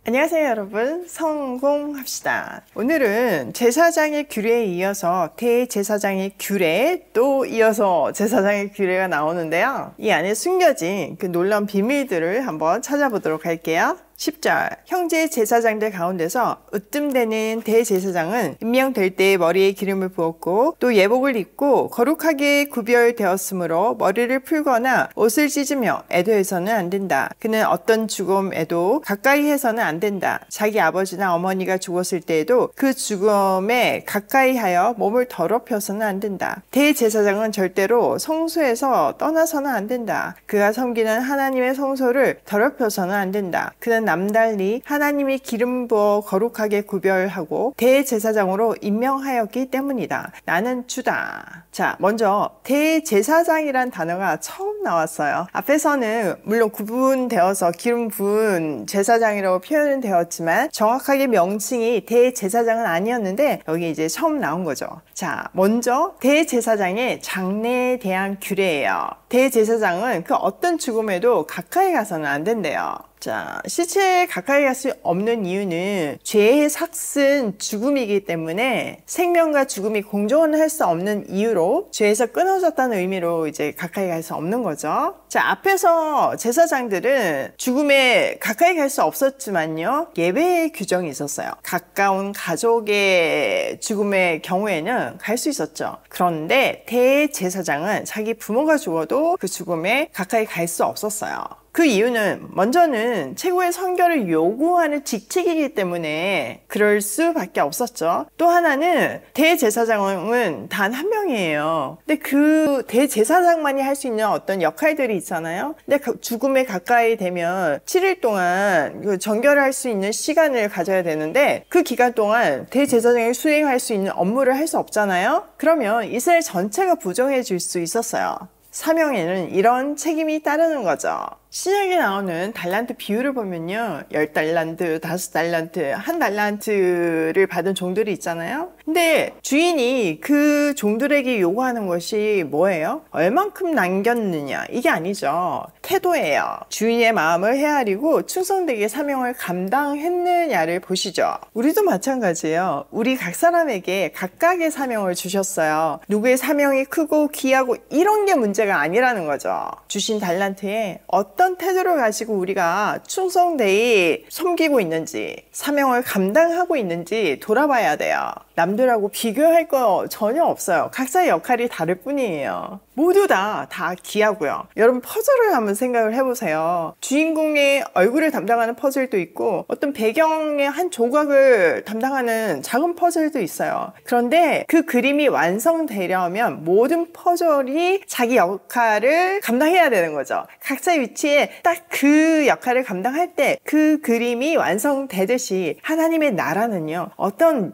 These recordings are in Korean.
안녕하세요 여러분, 성공합시다. 오늘은 제사장의 규례에 이어서 대제사장의 규례에 또 이어서 제사장의 규례가 나오는데요, 이 안에 숨겨진 그 놀라운 비밀들을 한번 찾아보도록 할게요. 10절, 형제 제사장들 가운데서 으뜸되는 대제사장은 임명될 때 머리에 기름을 부었고 또 예복을 입고 거룩하게 구별되었으므로 머리를 풀거나 옷을 찢으며 애도해서는 안 된다. 그는 어떤 죽음에도 가까이 해서는 안 된다. 자기 아버지나 어머니가 죽었을 때에도 그 죽음에 가까이 하여 몸을 더럽혀서는 안 된다. 대제사장은 절대로 성소에서 떠나서는 안 된다. 그가 섬기는 하나님의 성소를 더럽혀서는 안 된다. 그는 남달리 하나님이 기름 부어 거룩하게 구별하고 대제사장으로 임명하였기 때문이다. 나는 주다. 자, 먼저 대제사장이란 단어가 처음 나왔어요. 앞에서는 물론 구분되어서 기름 부은 제사장이라고 표현은 되었지만 정확하게 명칭이 대제사장은 아니었는데 여기 이제 처음 나온 거죠. 자, 먼저 대제사장의 장례에 대한 규례예요. 대제사장은 그 어떤 죽음에도 가까이 가서는 안 된대요. 자, 시체에 가까이 갈 수 없는 이유는 죄의 삭슨 죽음이기 때문에 생명과 죽음이 공존할 수 없는 이유로 죄에서 끊어졌다는 의미로 이제 가까이 갈 수 없는 거죠. 자, 앞에서 제사장들은 죽음에 가까이 갈 수 없었지만요, 예배의 규정이 있었어요. 가까운 가족의 죽음의 경우에는 갈 수 있었죠. 그런데 대제사장은 자기 부모가 죽어도 그 죽음에 가까이 갈 수 없었어요. 그 이유는 먼저는 최고의 선결을 요구하는 직책이기 때문에 그럴 수밖에 없었죠. 또 하나는 대제사장은 단 한 명이에요. 근데 그 대제사장만이 할 수 있는 어떤 역할들이 있잖아요. 근데 죽음에 가까이 되면 7일 동안 그 정결할 수 있는 시간을 가져야 되는데 그 기간 동안 대제사장이 수행할 수 있는 업무를 할 수 없잖아요. 그러면 이스라엘 전체가 부정해질 수 있었어요. 사명에는 이런 책임이 따르는 거죠. 신약에 나오는 달란트 비율을 보면요, 10달란트, 5달란트, 1달란트를 받은 종들이 있잖아요. 근데 주인이 그 종들에게 요구하는 것이 뭐예요? 얼만큼 남겼느냐, 이게 아니죠. 태도예요. 주인의 마음을 헤아리고 충성되게 사명을 감당했느냐를 보시죠. 우리도 마찬가지예요. 우리 각 사람에게 각각의 사명을 주셨어요. 누구의 사명이 크고 귀하고 이런 게 문제가 아니라는 거죠. 주신 달란트에 어떤 태도를 가지고 우리가 충성되이 섬기고 있는지, 사명을 감당하고 있는지 돌아봐야 돼요. 남들하고 비교할 거 전혀 없어요. 각자의 역할이 다를 뿐이에요. 모두 다 귀하고요. 여러분, 퍼즐을 한번 생각을 해보세요. 주인공의 얼굴을 담당하는 퍼즐도 있고 어떤 배경의 한 조각을 담당하는 작은 퍼즐도 있어요. 그런데 그 그림이 완성되려면 모든 퍼즐이 자기 역할을 감당해야 되는 거죠. 각자의 위치에 딱 그 역할을 감당할 때 그 그림이 완성되듯이 하나님의 나라는요, 어떤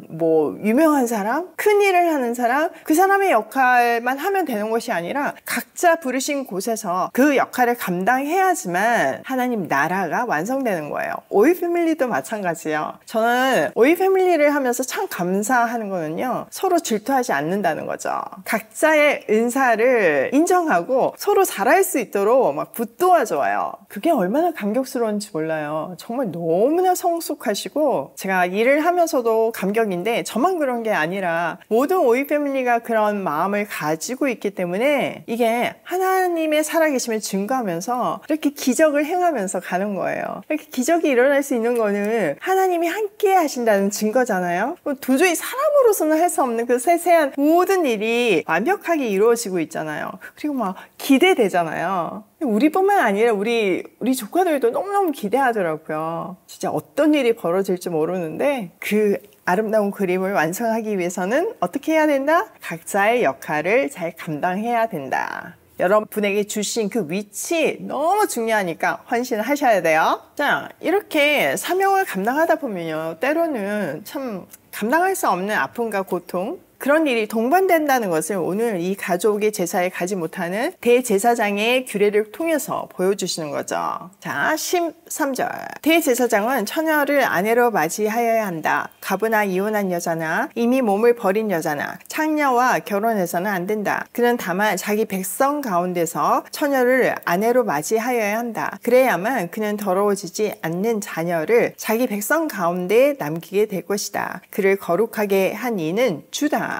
유명한 사람, 큰 일을 하는 사람, 그 사람의 역할만 하면 되는 것이 아니라 각자 부르신 곳에서 그 역할을 감당해야지만 하나님 나라가 완성되는 거예요. 오이 패밀리도 마찬가지예요. 저는 오이 패밀리를 하면서 참 감사하는 거는요, 서로 질투하지 않는다는 거죠. 각자의 은사를 인정하고 서로 잘할 수 있도록 막 붙도와줘요. 그게 얼마나 감격스러운지 몰라요. 정말 너무나 성숙하시고, 제가 일을 하면서도 감격인데 저만 그런 게 아니라 모든 오이 패밀리가 그런 마음을 가지고 있기 때문에 이게 하나님의 살아계심을 증거하면서 이렇게 기적을 행하면서 가는 거예요. 이렇게 기적이 일어날 수 있는 거는 하나님이 함께 하신다는 증거잖아요. 도저히 사람으로서는 할 수 없는 그 세세한 모든 일이 완벽하게 이루어지고 있잖아요. 그리고 막 기대되잖아요. 우리뿐만 아니라 우리 조카들도 너무너무 기대하더라고요. 진짜 어떤 일이 벌어질지 모르는데 그 아름다운 그림을 완성하기 위해서는 어떻게 해야 된다? 각자의 역할을 잘 감당해야 된다. 여러분에게 주신 그 위치 너무 중요하니까 헌신하셔야 돼요. 자, 이렇게 사명을 감당하다 보면요, 때로는 참 감당할 수 없는 아픔과 고통, 그런 일이 동반된다는 것을 오늘 이 가족의 제사에 가지 못하는 대제사장의 규례를 통해서 보여주시는 거죠. 자, 13절. 대제사장은 처녀를 아내로 맞이하여야 한다. 가부나 이혼한 여자나 이미 몸을 버린 여자나 창녀와 결혼해서는 안 된다. 그는 다만 자기 백성 가운데서 처녀를 아내로 맞이하여야 한다. 그래야만 그는 더러워지지 않는 자녀를 자기 백성 가운데 남기게 될 것이다. 그를 거룩하게 한 이는 주다.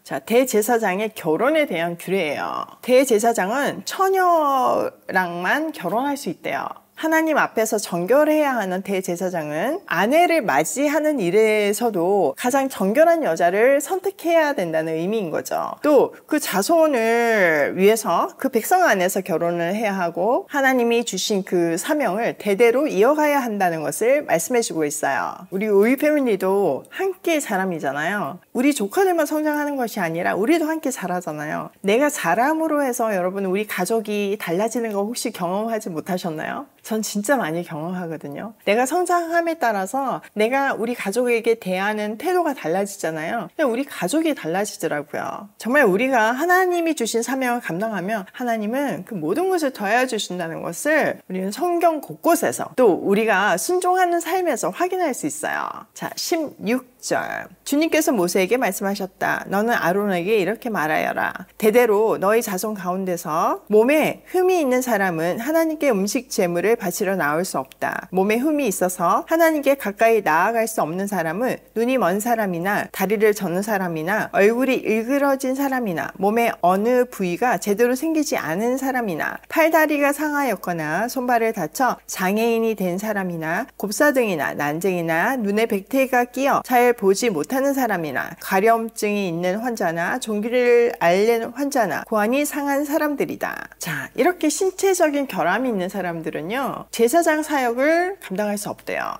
자, 대제사장의 결혼에 대한 규례예요. 대제사장은 처녀랑만 결혼할 수 있대요. 하나님 앞에서 정결해야 하는 대제사장은 아내를 맞이하는 일에서도 가장 정결한 여자를 선택해야 된다는 의미인 거죠. 또 그 자손을 위해서 그 백성 안에서 결혼을 해야 하고 하나님이 주신 그 사명을 대대로 이어가야 한다는 것을 말씀해 주고 있어요. 우리 오이 패밀리도 함께 자람이잖아요. 우리 조카들만 성장하는 것이 아니라 우리도 함께 자라잖아요. 내가 자람으로 해서 여러분 우리 가족이 달라지는 거 혹시 경험하지 못하셨나요? 전 진짜 많이 경험하거든요. 내가 성장함에 따라서 내가 우리 가족에게 대하는 태도가 달라지잖아요. 그냥 우리 가족이 달라지더라고요. 정말 우리가 하나님이 주신 사명을 감당하면 하나님은 그 모든 것을 더해 주신다는 것을 우리는 성경 곳곳에서 또 우리가 순종하는 삶에서 확인할 수 있어요. 자, 16절. 주님께서 모세에게 말씀하셨다. 너는 아론에게 이렇게 말하여라. 대대로 너희 자손 가운데서 몸에 흠이 있는 사람은 하나님께 음식 제물을 바치러 나올 수 없다. 몸에 흠이 있어서 하나님께 가까이 나아갈 수 없는 사람은 눈이 먼 사람이나 다리를 저는 사람이나 얼굴이 일그러진 사람이나 몸의 어느 부위가 제대로 생기지 않은 사람이나 팔다리가 상하였거나 손발을 다쳐 장애인이 된 사람이나 곱사등이나 난쟁이나 눈에 백태가 끼어 잘 보지 못하는 사람이나 가려움증이 있는 환자나 종기를 앓는 환자나 고환이 상한 사람들이다. 자, 이렇게 신체적인 결함이 있는 사람들은요 제사장 사역을 감당할 수 없대요.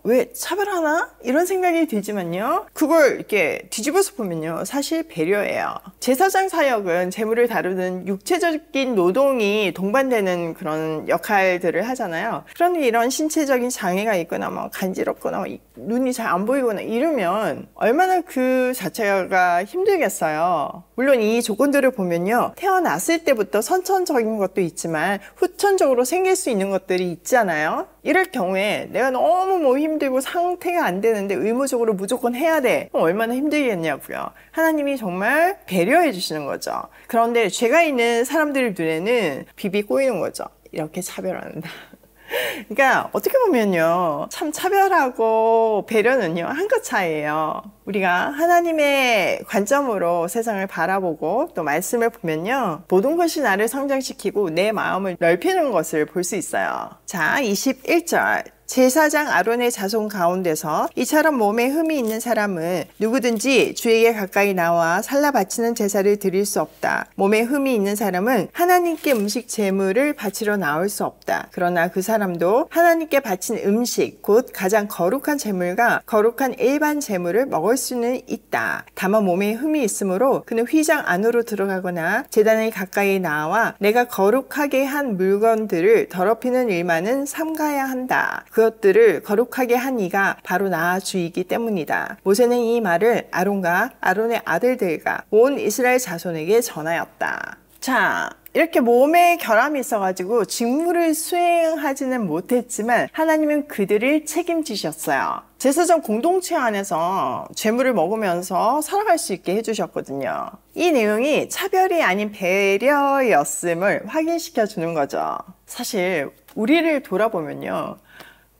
왜 차별하나? 이런 생각이 들지만요. 그걸 이렇게 뒤집어서 보면요. 사실 배려예요. 제사장 사역은 재물을 다루는 육체적인 노동이 동반되는 그런 역할들을 하잖아요. 그런데 이런 신체적인 장애가 있거나 뭐 간지럽거나 눈이 잘 안 보이거나 이러면 얼마나 그 자체가 힘들겠어요. 물론 이 조건들을 보면요. 태어났을 때부터 선천적인 것도 있지만 후천적으로 생길 수 있는 것들이 있잖아요. 이럴 경우에 내가 너무 힘들고 상태가 안 되는데 의무적으로 무조건 해야 돼. 얼마나 힘들겠냐고요. 하나님이 정말 배려해 주시는 거죠. 그런데 죄가 있는 사람들 눈에는 비비 꼬이는 거죠. 이렇게 차별한다. 그러니까 어떻게 보면요. 참 차별하고 배려는요. 한끗 차이예요. 우리가 하나님의 관점으로 세상을 바라보고 또 말씀을 보면요. 모든 것이 나를 성장시키고 내 마음을 넓히는 것을 볼 수 있어요. 자, 21절. 제사장 아론의 자손 가운데서 이처럼 몸에 흠이 있는 사람은 누구든지 주에게 가까이 나와 살라 바치는 제사를 드릴 수 없다. 몸에 흠이 있는 사람은 하나님께 음식 제물을 바치러 나올 수 없다. 그러나 그 사람도 하나님께 바친 음식 곧 가장 거룩한 제물과 거룩한 일반 제물을 먹을 수는 있다. 다만 몸에 흠이 있으므로 그는 휘장 안으로 들어가거나 제단에 가까이 나와 내가 거룩하게 한 물건들을 더럽히는 일만은 삼가야 한다. 그것들을 거룩하게 한 이가 바로 나 주이기 때문이다. 모세는 이 말을 아론과 아론의 아들들과 온 이스라엘 자손에게 전하였다. 자, 이렇게 몸에 결함이 있어가지고 직무를 수행하지는 못했지만 하나님은 그들을 책임지셨어요. 제사장 공동체 안에서 제물을 먹으면서 살아갈 수 있게 해주셨거든요. 이 내용이 차별이 아닌 배려였음을 확인시켜 주는 거죠. 사실 우리를 돌아보면요.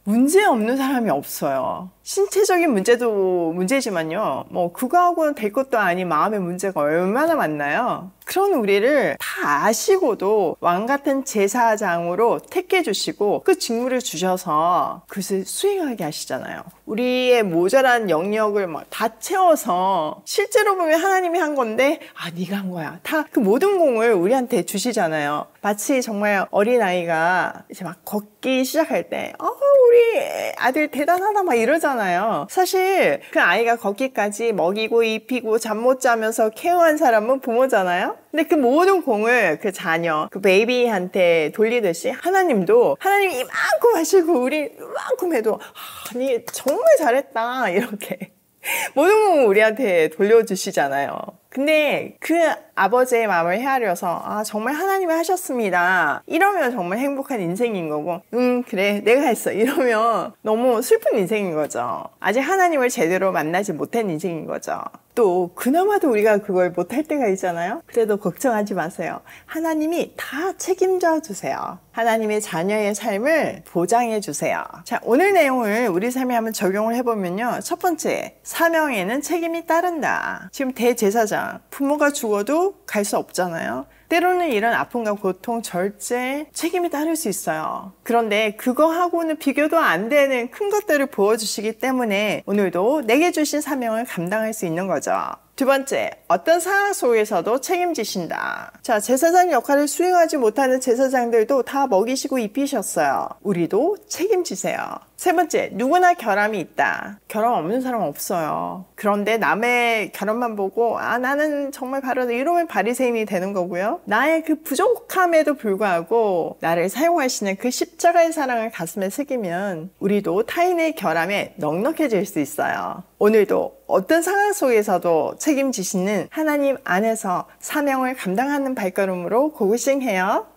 문제 없는 사람이 없어요. 신체적인 문제도 문제지만요. 뭐 그거하고는 될 것도 아닌 마음의 문제가 얼마나 많나요? 그런 우리를 다 아시고도 왕같은 제사장으로 택해 주시고 그 직무를 주셔서 그것을 수행하게 하시잖아요. 우리의 모자란 영역을 막 다 채워서 실제로 보면 하나님이 한 건데 네가 한 거야. 다 그 모든 공을 우리한테 주시잖아요. 마치 정말 어린아이가 이제 막 걷기 시작할 때 우리 아들 대단하다 막 이러잖아요. 사실 그 아이가 걷기까지 먹이고 입히고 잠 못 자면서 케어한 사람은 부모잖아요. 근데 그 모든 공을 그 자녀, 그 베이비한테 돌리듯이 하나님도 하나님이 이만큼 하시고 우리 이만큼 해도 니 정말 잘했다 이렇게 모든 건 우리한테 돌려주시잖아요. 근데 그 아버지의 마음을 헤아려서 아 정말 하나님이 하셨습니다 이러면 정말 행복한 인생인 거고 그래 내가 했어 이러면 너무 슬픈 인생인 거죠. 아직 하나님을 제대로 만나지 못한 인생인 거죠. 또 그나마도 우리가 그걸 못할 때가 있잖아요. 그래도 걱정하지 마세요. 하나님이 다 책임져 주세요. 하나님의 자녀의 삶을 보장해 주세요. 자, 오늘 내용을 우리 삶에 한번 적용을 해보면요. 첫 번째, 사명에는 책임이 따른다. 지금 대제사장, 부모가 죽어도 갈 수 없잖아요. 때로는 이런 아픔과 고통, 절제, 책임이 따를 수 있어요. 그런데 그거하고는 비교도 안 되는 큰 것들을 보여주시기 때문에 오늘도 내게 주신 사명을 감당할 수 있는 거죠. 두 번째, 어떤 상황 속에서도 책임지신다. 자, 제사장 역할을 수행하지 못하는 제사장들도 다 먹이시고 입히셨어요. 우리도 책임지세요. 세 번째, 누구나 결함이 있다. 결함 없는 사람 없어요. 그런데 남의 결함만 보고 아 나는 정말 바르다 이러면 바리새인이 되는 거고요. 나의 그 부족함에도 불구하고 나를 사용하시는 그 십자가의 사랑을 가슴에 새기면 우리도 타인의 결함에 넉넉해질 수 있어요. 오늘도 어떤 상황 속에서도 책임지시는 하나님 안에서 사명을 감당하는 발걸음으로 고고싱해요.